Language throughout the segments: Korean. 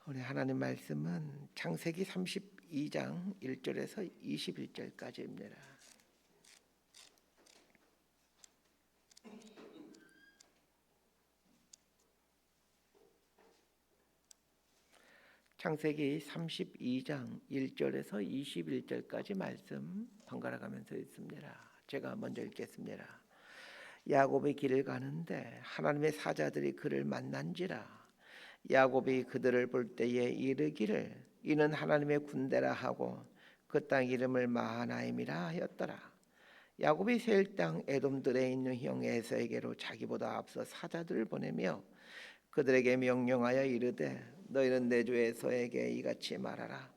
오늘 하나님 말씀은 창세기 32장 1절에서 21절까지입니다. 창세기 32장 1절에서 21절까지 말씀 번갈아 가면서 읽습니다. 제가 먼저 읽겠습니다. 야곱이 길을 가는데 하나님의 사자들이 그를 만난지라. 야곱이 그들을 볼 때에 이르기를 이는 하나님의 군대라 하고 그 땅 이름을 마하나임이라 하였더라. 야곱이 세일 땅 에돔들에 있는 형 에서에게로 자기보다 앞서 사자들을 보내며 그들에게 명령하여 이르되 너희는 내 주 에서에게 이같이 말하라.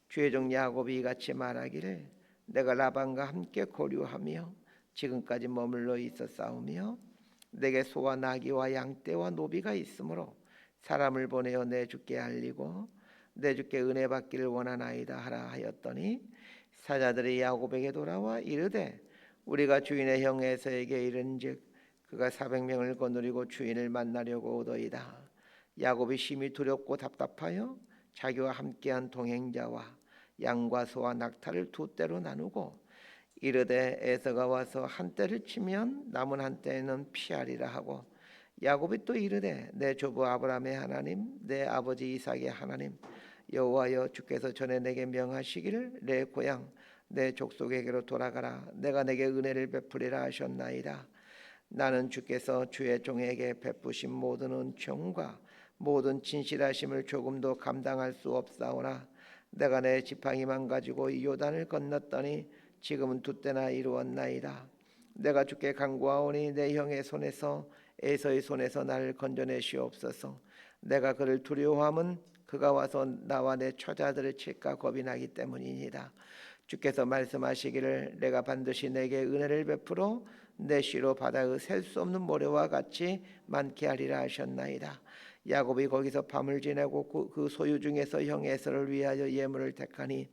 주의 종 야곱이 이같이 말하기를 내가 라반과 함께 거류하며 지금까지 머물러 있었사오며 내게 소와 나귀와 양떼와 노비가 있으므로 사람을 보내어 내 주께 알리고 내 주께 은혜 받기를 원하나이다 하라 하였더니 사자들이 야곱에게 돌아와 이르되 우리가 주인의 형 에서에게 이른즉 그가 400명을 거느리고 주인을 만나려고 오더이다. 야곱이 심히 두렵고 답답하여 자기와 함께한 동행자와 양과 소와 낙타를 두 떼로 나누고 이르되 에서가 와서 한 떼를 치면 남은 한 떼는 피하리라 하고 야곱이 또 이르되 내 조부 아브라함의 하나님 내 아버지 이삭의 하나님 여호와여 주께서 전에 내게 명하시기를 내 고향 내 족속에게로 돌아가라. 내가 내게 은혜를 베푸리라 하셨나이다. 나는 주께서 주의 종에게 베푸신 모든 은총과 모든 진실하심을 조금도 감당할 수 없사오나 내가 내 지팡이만 가지고 이 요단을 건넜더니 지금은 두 때나 이루었나이다. 내가 주께 간구하오니 내 형의 손에서 에서의 손에서 나를 건져내시옵소서. 내가 그를 두려워함은 그가 와서 나와 내 처자들을 칠까 겁이 나기 때문이니이다. 주께서 말씀하시기를 내가 반드시 내게 은혜를 베풀어 내 씨로 바다의 셀 수 없는 모래와 같이 많게 하리라 하셨나이다. 야곱이 거기서 밤을 지내고 그 소유 중에서 형 에서를 위하여 예물을 택하니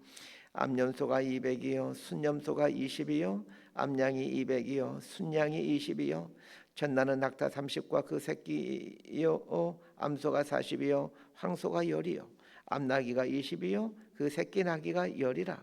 암염소가 200이요 순염소가 20이요 암양이 200이요 순양이 20이요 전나는 낙타 30과 그 새끼요 암소가 40이요 황소가 10이요 암나귀가 20이요 그 새끼 나귀가 10이라.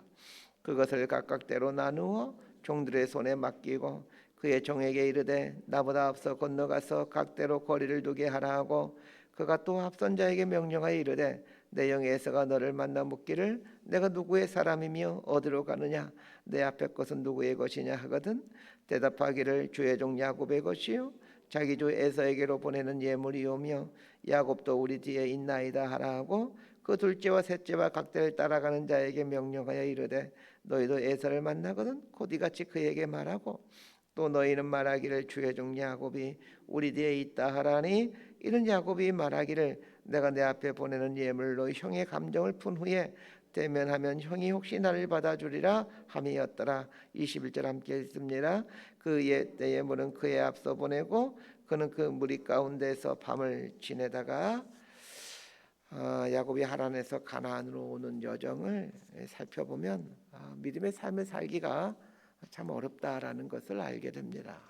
그것을 각각 때로 나누어 종들의 손에 맡기고 그의 종에게 이르되 나보다 앞서 건너가서 각대로 거리를 두게 하라 하고 그가 또 앞선 자에게 명령하여 이르되 내 형 에서가 너를 만나 묻기를 내가 누구의 사람이며 어디로 가느냐 내 앞에 것은 누구의 것이냐 하거든 대답하기를 주의 종 야곱의 것이요 자기 주 에서에게로 보내는 예물이오며 야곱도 우리 뒤에 있나이다 하라 하고 그 둘째와 셋째와 각대를 따라가는 자에게 명령하여 이르되 너희도 에서를 만나거든 곧 이같이 그에게 말하고 또 너희는 말하기를 주의 종 야곱이 우리 뒤에 있다 하라니 이는 야곱이 말하기를 내가 내 앞에 보내는 예물로 형의 감정을 푼 후에 대면하면 형이 혹시 나를 받아주리라 함이었더라. 21절 함께 읽습니다. 그 예물은 그의 앞서 보내고 그는 그 무리 가운데서 밤을 지내다가 야곱이 하란에서 가나안으로 오는 여정을 살펴보면 믿음의 삶을 살기가 참 어렵다라는 것을 알게 됩니다.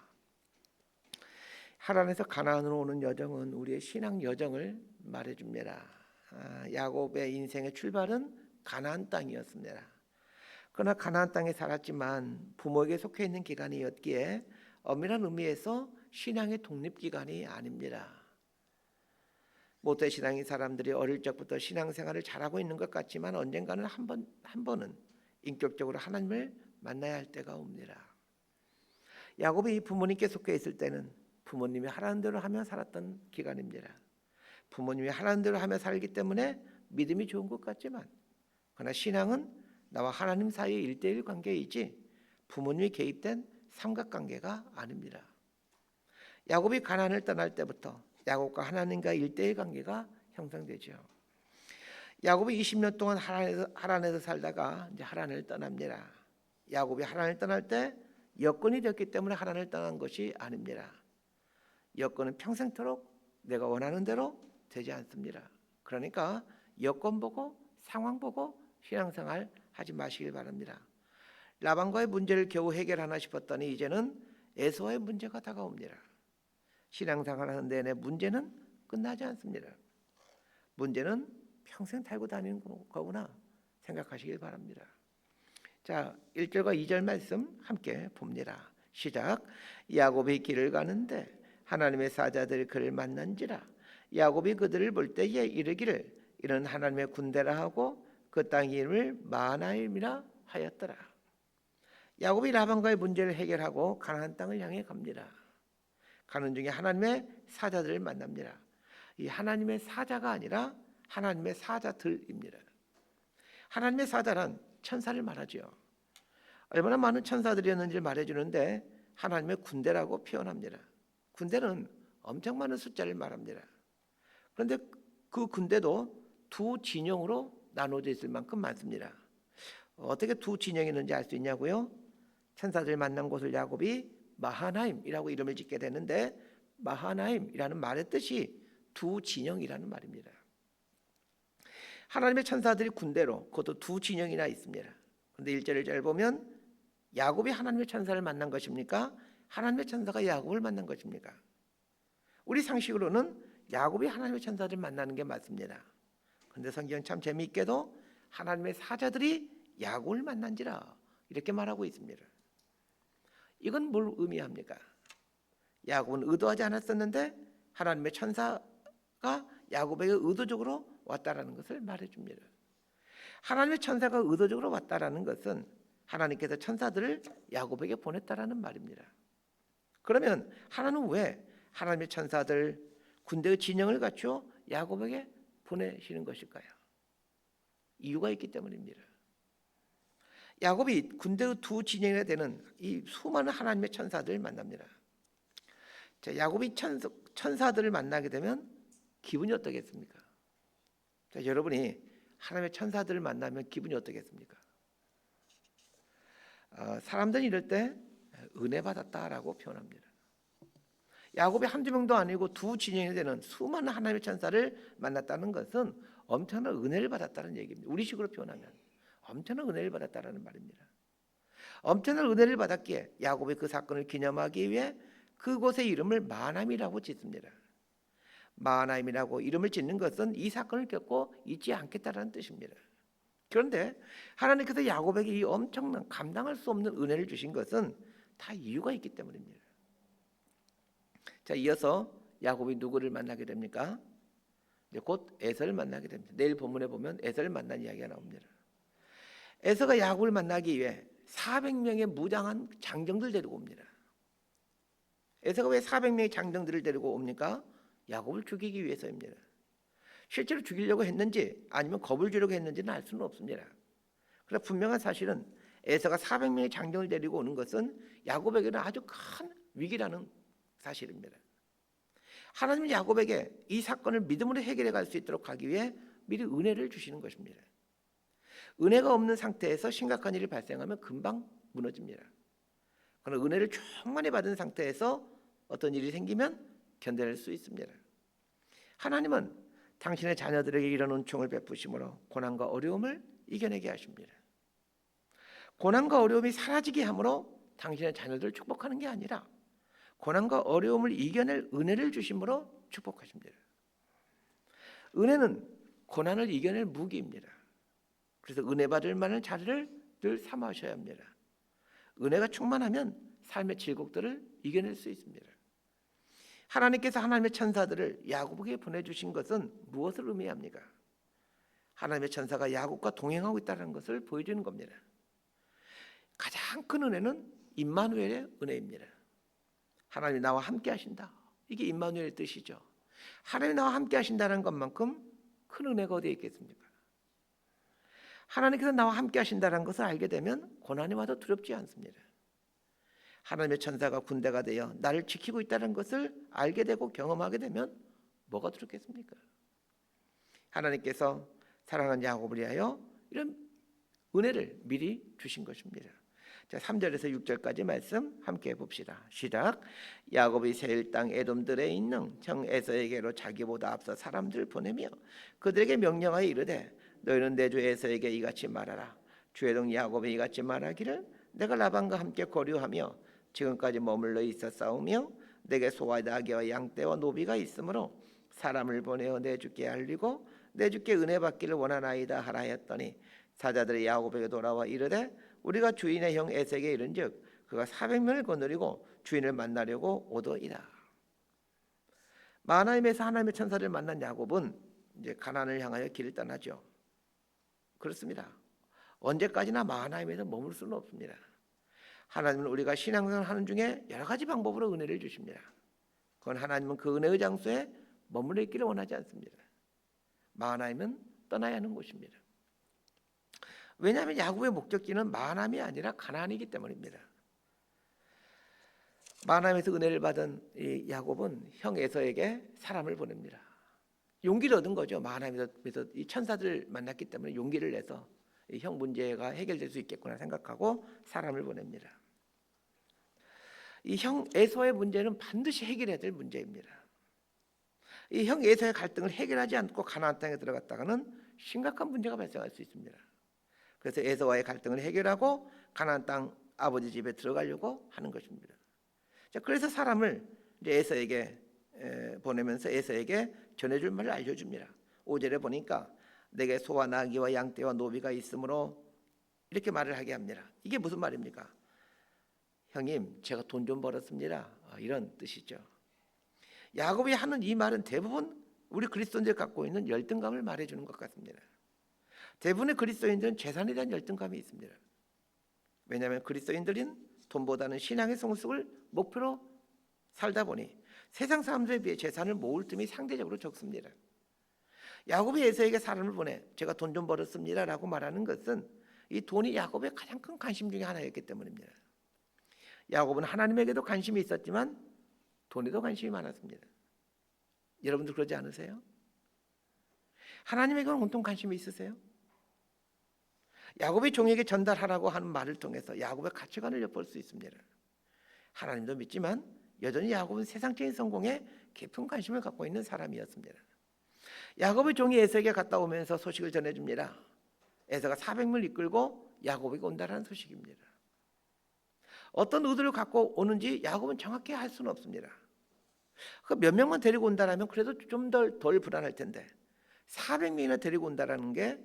하란에서 가나안으로 오는 여정은 우리의 신앙 여정을 말해줍니다. 야곱의 인생의 출발은 가나안 땅이었습니다. 그러나 가나안 땅에 살았지만 부모에게 속해 있는 기간이었기에 엄밀한 의미에서 신앙의 독립기간이 아닙니다. 모태신앙인 사람들이 어릴 적부터 신앙생활을 잘하고 있는 것 같지만 언젠가는 한 번은 인격적으로 하나님을 만나야 할 때가 옵니다. 야곱이 부모님께 속해 있을 때는 부모님이 하라는 대로 하며 살았던 기간입니다. 부모님이 하라는 대로 하며 살기 때문에 믿음이 좋은 것 같지만 그러나 신앙은 나와 하나님 사이의 1대1 관계이지 부모님이 개입된 삼각관계가 아닙니다. 야곱이 가나안을 떠날 때부터 야곱과 하나님과 1대1 관계가 형성되죠. 야곱이 20년 동안 하란에서 살다가 이제 하란을 떠납니다. 야곱이 하란을 떠날 때 여건이 되었기 때문에 하란을 떠난 것이 아닙니다. 여건은 평생토록 내가 원하는 대로 되지 않습니다. 그러니까 여건 보고 상황 보고 신앙생활 하지 마시길 바랍니다. 라반과의 문제를 겨우 해결하나 싶었더니 이제는 에서와의 문제가 다가옵니다. 신앙생활하는 내내 문제는 끝나지 않습니다. 문제는 평생 달고 다니는 거구나 생각하시길 바랍니다. 자, 1절과 2절 말씀 함께 봅니다. 시작. 야곱이 길을 가는데 하나님의 사자들이 그를 만난지라. 야곱이 그들을 볼 때에 이르기를 이는 하나님의 군대라 하고 그 땅 이름을 마하나임이라 하였더라. 야곱이 라반과의 문제를 해결하고 가나안 땅을 향해 갑니다. 가는 중에 하나님의 사자들을 만납니다. 이 하나님의 사자가 아니라 하나님의 사자들입니다. 하나님의 사자란 천사를 말하죠. 얼마나 많은 천사들이었는지를 말해주는데 하나님의 군대라고 표현합니다. 군대는 엄청 많은 숫자를 말합니다. 그런데 그 군대도 두 진영으로 나눠져 있을 만큼 많습니다. 어떻게 두 진영이 있는지 알 수 있냐고요? 천사들 만난 곳을 야곱이 마하나임이라고 이름을 짓게 되는데 마하나임이라는 말의 뜻이 두 진영이라는 말입니다. 하나님의 천사들이 군대로 그것도 두 진영이나 있습니다. 그런데 1절을 잘 보면 야곱이 하나님의 천사를 만난 것입니까? 하나님의 천사가 야곱을 만난 것입니까? 우리 상식으로는 야곱이 하나님의 천사들을 만나는 게 맞습니다. 그런데 성경 참 재미있게도 하나님의 사자들이 야곱을 만난지라 이렇게 말하고 있습니다. 이건 뭘 의미합니까? 야곱은 의도하지 않았었는데 하나님의 천사가 야곱에게 의도적으로 왔다라는 것을 말해줍니다. 하나님의 천사가 의도적으로 왔다라는 것은 하나님께서 천사들을 야곱에게 보냈다라는 말입니다. 그러면 하나님은 왜 하나님의 천사들 군대의 진영을 갖추어 야곱에게 보내시는 것일까요? 이유가 있기 때문입니다. 야곱이 군대의 두 진영이 되는 이 수많은 하나님의 천사들을 만납니다. 자, 야곱이 천사들을 만나게 되면 기분이 어떻겠습니까? 자, 여러분이 하나님의 천사들을 만나면 기분이 어떻겠습니까? 사람들이 이럴 때 은혜 받았다라고 표현합니다. 야곱이 한두 명도 아니고 두 진영이 되는 수많은 하나님의 천사를 만났다는 것은 엄청난 은혜를 받았다는 얘기입니다. 우리식으로 표현하면 엄청난 은혜를 받았다는 말입니다. 엄청난 은혜를 받았기에 야곱이 그 사건을 기념하기 위해 그곳의 이름을 마하나임이라고 짓습니다. 마하나임이라고 이름을 짓는 것은 이 사건을 겪고 잊지 않겠다라는 뜻입니다. 그런데 하나님께서 야곱에게 이 엄청난 감당할 수 없는 은혜를 주신 것은 다 이유가 있기 때문입니다. 자, 이어서 야곱이 누구를 만나게 됩니까? 곧 에서를 만나게 됩니다. 내일 본문에 보면 에서를 만난 이야기가 나옵니다. 에서가 야곱을 만나기 위해 400명의 무장한 장정들 데리고 옵니다. 에서가 왜 400명의 장정들을 데리고 옵니까? 야곱을 죽이기 위해서입니다. 실제로 죽이려고 했는지 아니면 겁을 주려고 했는지는 알 수는 없습니다. 그러나 분명한 사실은 에서가 400명의 장정을 데리고 오는 것은 야곱에게는 아주 큰 위기라는 사실입니다. 하나님은 야곱에게 이 사건을 믿음으로 해결해 갈 수 있도록 하기 위해 미리 은혜를 주시는 것입니다. 은혜가 없는 상태에서 심각한 일이 발생하면 금방 무너집니다. 그러나 은혜를 충만히 받은 상태에서 어떤 일이 생기면 견뎌낼 수 있습니다. 하나님은 당신의 자녀들에게 이런 은총을 베푸심으로 고난과 어려움을 이겨내게 하십니다. 고난과 어려움이 사라지게 함으로 당신의 자녀들을 축복하는 게 아니라 고난과 어려움을 이겨낼 은혜를 주심으로 축복하십니다. 은혜는 고난을 이겨낼 무기입니다. 그래서 은혜 받을 만한 자리를 늘 삼으셔야 합니다. 은혜가 충만하면 삶의 질곡들을 이겨낼 수 있습니다. 하나님께서 하나님의 천사들을 야곱에게 보내주신 것은 무엇을 의미합니까? 하나님의 천사가 야곱과 동행하고 있다는 것을 보여주는 겁니다. 가장 큰 은혜는 임마누엘의 은혜입니다. 하나님이 나와 함께 하신다. 이게 임마누엘의 뜻이죠. 하나님이 나와 함께 하신다는 것만큼 큰 은혜가 어디에 있겠습니까? 하나님께서 나와 함께 하신다는 것을 알게 되면 고난이 와도 두렵지 않습니다. 하나님의 천사가 군대가 되어 나를 지키고 있다는 것을 알게 되고 경험하게 되면 뭐가 두렵겠습니까? 하나님께서 사랑하는 야곱을 위하여 이런 은혜를 미리 주신 것입니다. 자, 3절에서 6절까지 말씀 함께 봅시다. 시작. 야곱이 세일 땅 에돔들에 있는 정 에서에게로 자기보다 앞서 사람들을 보내며 그들에게 명령하여 이르되 너희는 내 주 에서에게 이같이 말하라. 주의 종 야곱이 이같이 말하기를 내가 라반과 함께 거류하며 지금까지 머물러 있어 싸우며 내게 소와 나귀와 양떼와 노비가 있으므로 사람을 보내어 내 주께 알리고 내 주께 은혜 받기를 원하나이다 하라 하였더니 사자들이 야곱에게 돌아와 이르되 우리가 주인의 형 에서에게 이른즉 그가 400명을 거느리고 주인을 만나려고 오더이다. 마하나임에서 하나님의 천사를 만난 야곱은 이제 가나안을 향하여 길을 떠나죠. 그렇습니다. 언제까지나 마하나임에서 머물 수는 없습니다. 하나님은 우리가 신앙생활 하는 중에 여러 가지 방법으로 은혜를 주십니다. 그건 하나님은 그 은혜의 장소에 머물러 있기를 원하지 않습니다. 마하나임은 떠나야 하는 곳입니다. 왜냐하면 야곱의 목적지는 마하나임이 아니라 가나안이기 때문입니다. 마하나임에서 은혜를 받은 이 야곱은 형 에서에게 사람을 보냅니다. 용기를 얻은 거죠. 마하나임에서 이 천사들을 만났기 때문에 용기를 내서 형 문제가 해결될 수 있겠구나 생각하고 사람을 보냅니다. 이 형 에서의 문제는 반드시 해결해야 될 문제입니다. 이 형 에서의 갈등을 해결하지 않고 가나안 땅에 들어갔다가는 심각한 문제가 발생할 수 있습니다. 그래서 에서와의 갈등을 해결하고 가나안 땅 아버지 집에 들어가려고 하는 것입니다. 자, 그래서 사람을 이제 에서에게 보내면서 에서에게 전해줄 말을 알려줍니다. 5절에 보니까 내게 소와 나귀와 양떼와 노비가 있으므로 이렇게 말을 하게 합니다. 이게 무슨 말입니까? 형님, 제가 돈 좀 벌었습니다. 이런 뜻이죠. 야곱이 하는 이 말은 대부분 우리 그리스도인들이 갖고 있는 열등감을 말해주는 것 같습니다. 대부분의 그리스도인들은 재산에 대한 열등감이 있습니다. 왜냐하면 그리스도인들은 돈보다는 신앙의 성숙을 목표로 살다 보니 세상 사람들에 비해 재산을 모을 틈이 상대적으로 적습니다. 야곱이 에서에게 사람을 보내 제가 돈 좀 벌었습니다 라고 말하는 것은 이 돈이 야곱의 가장 큰 관심 중에 하나였기 때문입니다. 야곱은 하나님에게도 관심이 있었지만 돈에도 관심이 많았습니다. 여러분들 그러지 않으세요? 하나님에게는 온통 관심이 있으세요? 야곱이 종에게 전달하라고 하는 말을 통해서 야곱의 가치관을 엿볼 수 있습니다. 하나님도 믿지만 여전히 야곱은 세상적인 성공에 깊은 관심을 갖고 있는 사람이었습니다. 야곱의 종이 에서에게 갔다 오면서 소식을 전해줍니다. 에서가 400명을 이끌고 야곱에게 온다는 소식입니다. 어떤 의도를 갖고 오는지 야곱은 정확히 알 수는 없습니다. 몇 명만 데리고 온다면 그래도 좀 덜 불안할 텐데 400명이나 데리고 온다는 게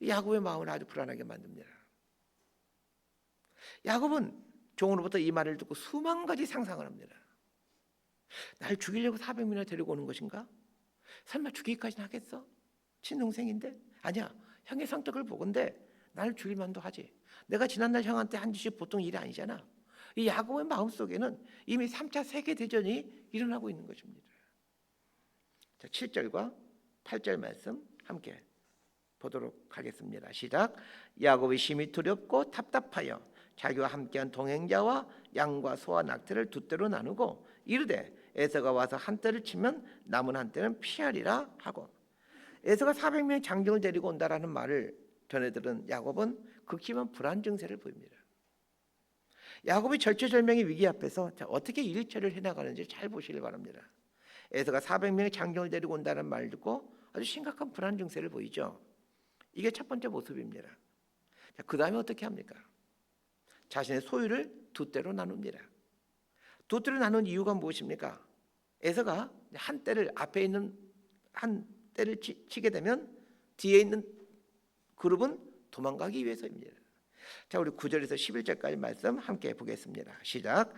야곱의 마음을 아주 불안하게 만듭니다. 야곱은 종으로부터 이 말을 듣고 수만 가지 상상을 합니다. 날 죽이려고 400명이나 데리고 오는 것인가? 설마 죽이기까지는 하겠어? 친동생인데? 아니야, 형의 성격을 보건대 나를 죽일 만도 하지. 내가 지난날 형한테 한 짓이 보통 일이 아니잖아. 이 야곱의 마음속에는 이미 3차 세계대전이 일어나고 있는 것입니다. 자, 7절과 8절 말씀 함께 보도록 하겠습니다. 시작. 야곱이 심히 두렵고 답답하여 자기와 함께한 동행자와 양과 소와 낙태를 두 떼로 나누고 이르되 에서가 와서 한 떼를 치면 남은 한 떼는 피하리라 하고, 에서가 400명의 장정을 데리고 온다라는 말을 전해 들은 야곱은 극심한 불안 증세를 보입니다. 야곱이 절체절명의 위기 앞에서 어떻게 일처리를 해나가는지 잘 보시길 바랍니다. 에서가 400명의 장정을 데리고 온다는 말을 듣고 아주 심각한 불안 증세를 보이죠. 이게 첫 번째 모습입니다. 그 다음에 어떻게 합니까? 자신의 소유를 두 떼로 나눕니다. 두 떼로 나눈 이유가 무엇입니까? 에서가 한 떼를 앞에 있는 한 떼를 치게 되면 뒤에 있는 그룹은 도망가기 위해서입니다. 자, 우리 9절에서 11절까지 말씀 함께 보겠습니다. 시작.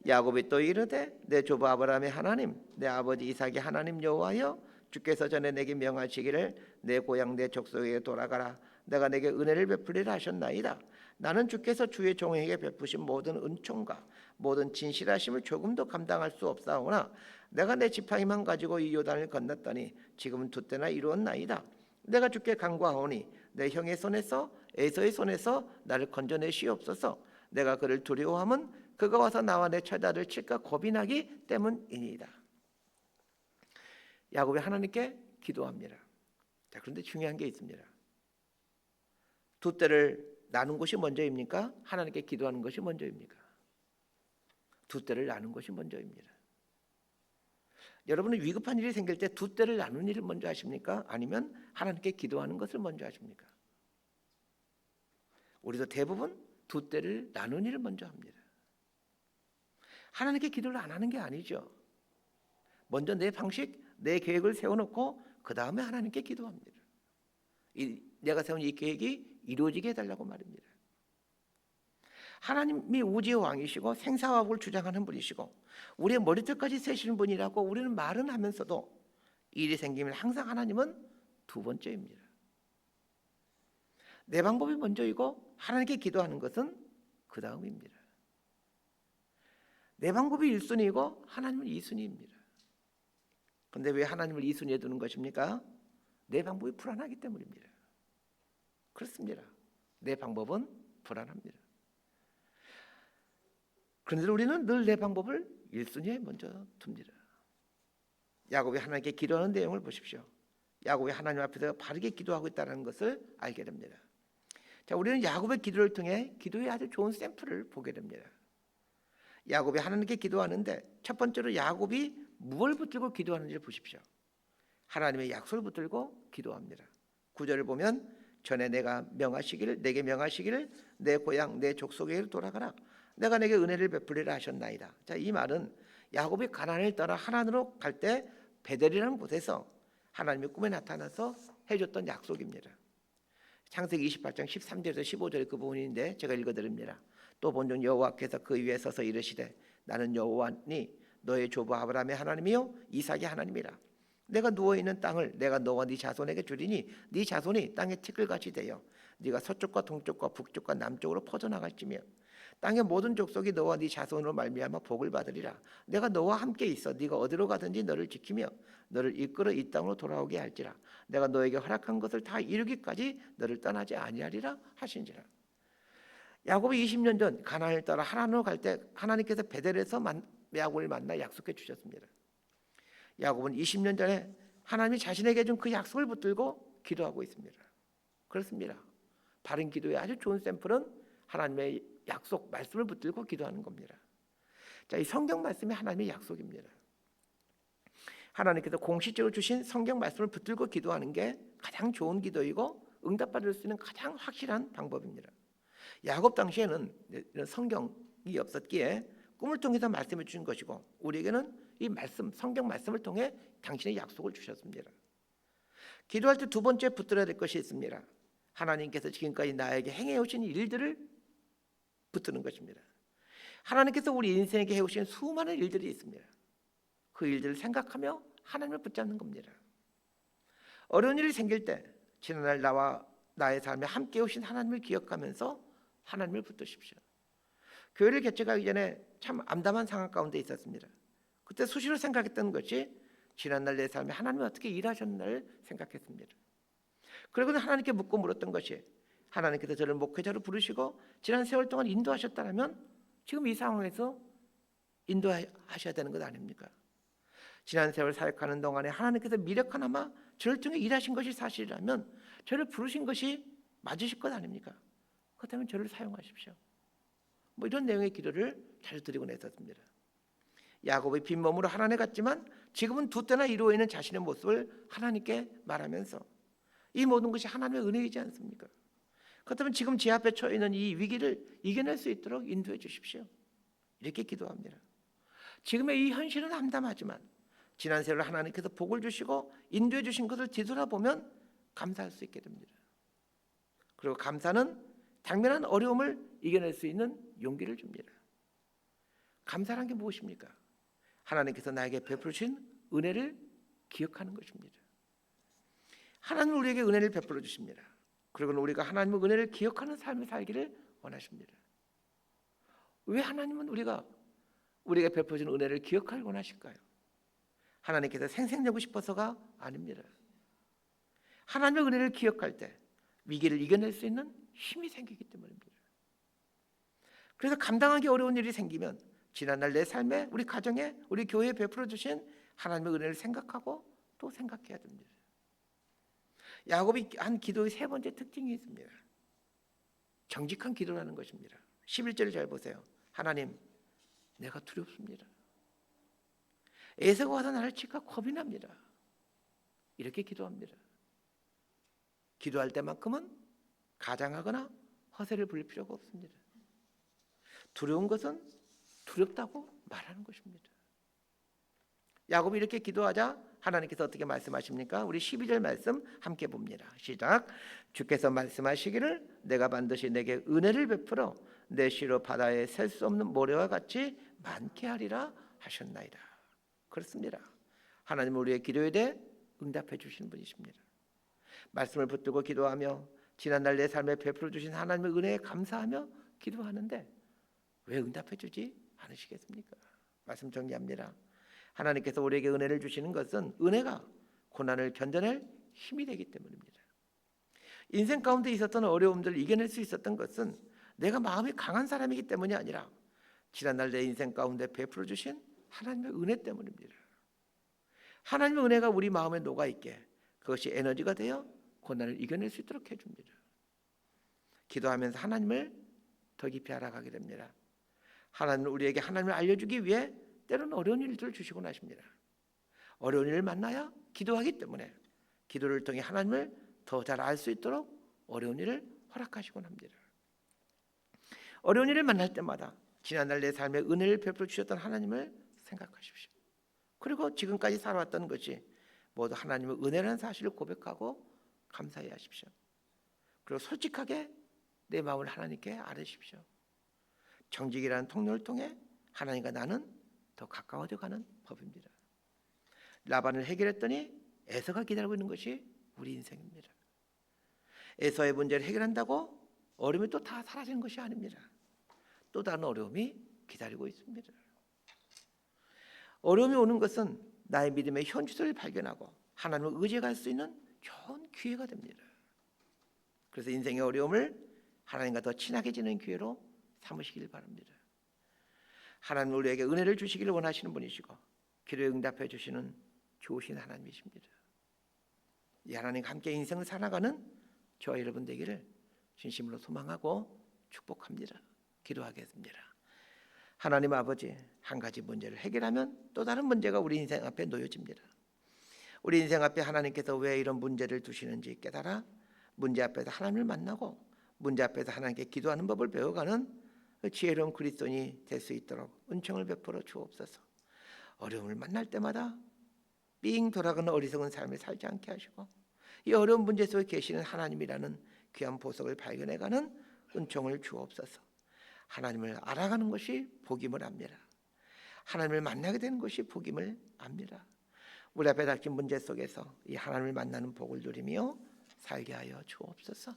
야곱이 또 이르되 내 조부 아브라함의 하나님 내 아버지 이삭의 하나님 여호와여 주께서 전에 내게 명하시기를 내 고향 내 족속에게 돌아가라 내가 내게 은혜를 베풀리라 하셨나이다. 나는 주께서 주의 종에게 베푸신 모든 은총과 모든 진실하심을 조금도 감당할 수 없사오나 내가 내 지팡이만 가지고 이 요단을 건넜더니 지금은 두 때나 이루었나이다. 내가 주께 간구하오니 내 형의 손에서 에서의 손에서 나를 건져내시옵소서. 내가 그를 두려워함은 그가 와서 나와 내 처자를 칠까 겁이 나기 때문이니이다. 야곱이 하나님께 기도합니다. 자, 그런데 중요한 게 있습니다. 두 떼를 나눈 것이 먼저입니까? 하나님께 기도하는 것이 먼저입니까? 두 떼를 나눈 것이 먼저입니다. 여러분은 위급한 일이 생길 때 두 떼를 나눈 일을 먼저 하십니까? 아니면 하나님께 기도하는 것을 먼저 하십니까? 우리도 대부분 두 떼를 나눈 일을 먼저 합니다. 하나님께 기도를 안 하는 게 아니죠. 먼저 내 방식, 내 계획을 세워놓고 그 다음에 하나님께 기도합니다. 내가 세운 이 계획이 이루어지게 해달라고 말입니다. 하나님이 우주의 왕이시고 생사화복을 주장하는 분이시고 우리의 머리털까지 세시는 분이라고 우리는 말은 하면서도 일이 생기면 항상 하나님은 두 번째입니다. 내 방법이 먼저이고 하나님께 기도하는 것은 그 다음입니다. 내 방법이 1순위이고 하나님은 2순위입니다. 그런데 왜 하나님을 2순위에 두는 것입니까? 내 방법이 불안하기 때문입니다. 그렇습니다. 내 방법은 불안합니다. 그런데 우리는 늘 내 방법을 1순위에 먼저 둡니다. 야곱이 하나님께 기도하는 내용을 보십시오. 야곱이 하나님 앞에서 바르게 기도하고 있다는 것을 알게 됩니다. 자, 우리는 야곱의 기도를 통해 기도의 아주 좋은 샘플을 보게 됩니다. 야곱이 하나님께 기도하는데 첫 번째로 야곱이 무엇을 붙들고 기도하는지를 보십시오. 하나님의 약속을 붙들고 기도합니다. 9절을 보면 전에 내게 명하시기를 내 고향 내 족속에게로 돌아가라. 내가 내게 은혜를 베풀리라 하셨나이다. 자, 이 말은 야곱이 가나안을 떠나 하란으로 갈 때 베델이라는 곳에서 하나님의 꿈에 나타나서 해줬던 약속입니다. 창세기 28장 13절에서 15절의 그 부분인데 제가 읽어드립니다. 또 본중 여호와께서 그 위에 서서 이르시되 나는 여호와니 너의 조부 아브라함의 하나님이요 이삭의 하나님이라. 내가 누워있는 땅을 내가 너와 네 자손에게 주리니 네 자손이 땅의 티끌같이 되어 네가 서쪽과 동쪽과 북쪽과 남쪽으로 퍼져나갈지며 땅의 모든 족속이 너와 네 자손으로 말미암아 복을 받으리라. 내가 너와 함께 있어 네가 어디로 가든지 너를 지키며 너를 이끌어 이 땅으로 돌아오게 할지라. 내가 너에게 허락한 것을 다 이루기까지 너를 떠나지 아니하리라 하신지라. 야곱이 20년 전 가나안을 따라 하란으로 갈 때 하나님께서 베델에서 야곱을 만나 약속해 주셨습니다. 야곱은 20년 전에 하나님이 자신에게 준 그 약속을 붙들고 기도하고 있습니다. 그렇습니다. 바른 기도의 아주 좋은 샘플은 하나님의 약속 말씀을 붙들고 기도하는 겁니다. 자, 이 성경 말씀이 하나님의 약속입니다. 하나님께서 공식적으로 주신 성경 말씀을 붙들고 기도하는 게 가장 좋은 기도이고 응답받을 수 있는 가장 확실한 방법입니다. 야곱 당시에는 이런 성경이 없었기에 꿈을 통해서 말씀해 주신 것이고 우리에게는 이 말씀, 성경 말씀을 통해 당신의 약속을 주셨습니다. 기도할 때 두 번째 붙들어야 될 것이 있습니다. 하나님께서 지금까지 나에게 행해 오신 일들을 붙드는 것입니다. 하나님께서 우리 인생에게 해오신 수많은 일들이 있습니다. 그 일들을 생각하며 하나님을 붙잡는 겁니다. 어려운 일이 생길 때 지난날 나와 나의 삶에 함께 오신 하나님을 기억하면서 하나님을 붙드십시오. 교회를 개척하기 전에 참 암담한 상황 가운데 있었습니다. 그때 수시로 생각했던 것이 지난날 내 삶에 하나님이 어떻게 일하셨나를 생각했습니다. 그리고는 하나님께 묻고 물었던 것이 하나님께서 저를 목회자로 부르시고 지난 세월 동안 인도하셨다면 지금 이 상황에서 인도하셔야 되는 것 아닙니까? 지난 세월 사역하는 동안에 하나님께서 미력 하나마 저를 통해 일하신 것이 사실이라면 저를 부르신 것이 맞으실 것 아닙니까? 그렇다면 저를 사용하십시오. 뭐 이런 내용의 기도를 자주 드리곤 했었습니다. 야곱의 빈몸으로 하나님에 갔지만 지금은 두 때나 이루어 있는 자신의 모습을 하나님께 말하면서 이 모든 것이 하나님의 은혜이지 않습니까? 그렇다면 지금 제 앞에 처해 있는 이 위기를 이겨낼 수 있도록 인도해 주십시오. 이렇게 기도합니다. 지금의 이 현실은 암담하지만 지난 세월 하나님께서 복을 주시고 인도해 주신 것을 뒤돌아보면 감사할 수 있게 됩니다. 그리고 감사는 당면한 어려움을 이겨낼 수 있는 용기를 줍니다. 감사란 게 무엇입니까? 하나님께서 나에게 베풀으신 은혜를 기억하는 것입니다. 하나님은 우리에게 은혜를 베풀어 주십니다. 그리고 우리가 하나님의 은혜를 기억하는 삶을 살기를 원하십니다. 왜 하나님은 우리에게 베풀어준 은혜를 기억하길 원하실까요? 하나님께서 생생내고 싶어서가 아닙니다. 하나님의 은혜를 기억할 때 위기를 이겨낼 수 있는 힘이 생기기 때문입니다. 그래서 감당하기 어려운 일이 생기면 지난날 내 삶에 우리 가정에 우리 교회에 베풀어 주신 하나님의 은혜를 생각하고 또 생각해야 됩니다. 야곱이 한 기도의 세 번째 특징이 있습니다. 정직한 기도라는 것입니다. 11절을 잘 보세요. 하나님, 내가 두렵습니다. 에서가 와서 나를 칠까 겁이 납니다. 이렇게 기도합니다. 기도할 때만큼은 가장하거나 허세를 부릴 필요가 없습니다. 두려운 것은 두렵다고 말하는 것입니다. 야곱이 이렇게 기도하자 하나님께서 어떻게 말씀하십니까? 우리 12절 말씀 함께 봅니다. 시작. 주께서 말씀하시기를 내가 반드시 내게 은혜를 베풀어 내 시로 바다에 셀 수 없는 모래와 같이 많게 하리라 하셨나이다. 그렇습니다. 하나님은 우리의 기도에 대해 응답해 주시는 분이십니다. 말씀을 붙들고 기도하며 지난날 내 삶에 베풀어 주신 하나님의 은혜에 감사하며 기도하는데 왜 응답해 주지 않으시겠습니까? 말씀 정리합니다. 하나님께서 우리에게 은혜를 주시는 것은 은혜가 고난을 견뎌낼 힘이 되기 때문입니다. 인생 가운데 있었던 어려움들을 이겨낼 수 있었던 것은 내가 마음이 강한 사람이기 때문이 아니라 지난날 내 인생 가운데 베풀어 주신 하나님의 은혜 때문입니다. 하나님의 은혜가 우리 마음에 녹아있게 그것이 에너지가 되어 고난을 이겨낼 수 있도록 해줍니다. 기도하면서 하나님을 더 깊이 알아가게 됩니다. 하나님은 우리에게 하나님을 알려주기 위해 때로는 어려운 일들을 주시곤 하십니다. 어려운 일을 만나야 기도하기 때문에 기도를 통해 하나님을 더 잘 알 수 있도록 어려운 일을 허락하시곤 합니다. 어려운 일을 만날 때마다 지난날 내 삶에 은혜를 베풀어 주셨던 하나님을 생각하십시오. 그리고 지금까지 살아왔던 것이 모두 하나님의 은혜라는 사실을 고백하고 감사해 하십시오. 그리고 솔직하게 내 마음을 하나님께 아뢰십시오. 정직이라는 통로를 통해 하나님과 나는 더 가까워져 가는 법입니다. 라반을 해결했더니 에서가 기다리고 있는 것이 우리 인생입니다. 에서의 문제를 해결한다고 어려움이 또 다 사라지는 것이 아닙니다. 또 다른 어려움이 기다리고 있습니다. 어려움이 오는 것은 나의 믿음의 현주소를 발견하고 하나님을 의지할 수 있는 좋은 기회가 됩니다. 그래서 인생의 어려움을 하나님과 더 친하게 지는 기회로 삼으시길 바랍니다. 하나님 우리에게 은혜를 주시기를 원하시는 분이시고 기도에 응답해 주시는 좋으신 하나님이십니다. 이 하나님과 함께 인생을 살아가는 저와 여러분 되기를 진심으로 소망하고 축복합니다. 기도하겠습니다. 하나님 아버지, 한 가지 문제를 해결하면 또 다른 문제가 우리 인생 앞에 놓여집니다. 우리 인생 앞에 하나님께서 왜 이런 문제를 두시는지 깨달아 문제 앞에서 하나님을 만나고 문제 앞에서 하나님께 기도하는 법을 배워가는 지혜로운 그리스도인이 될 수 있도록 은총을 베풀어 주옵소서. 어려움을 만날 때마다 삥 돌아가는 어리석은 삶을 살지 않게 하시고 이 어려운 문제 속에 계시는 하나님이라는 귀한 보석을 발견해가는 은총을 주옵소서. 하나님을 알아가는 것이 복임을 압니다. 하나님을 만나게 되는 것이 복임을 압니다. 우리 앞에 닥친 문제 속에서 이 하나님을 만나는 복을 누리며 살게 하여 주옵소서.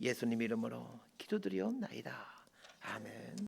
예수님 이름으로 기도드리옵나이다. 아멘.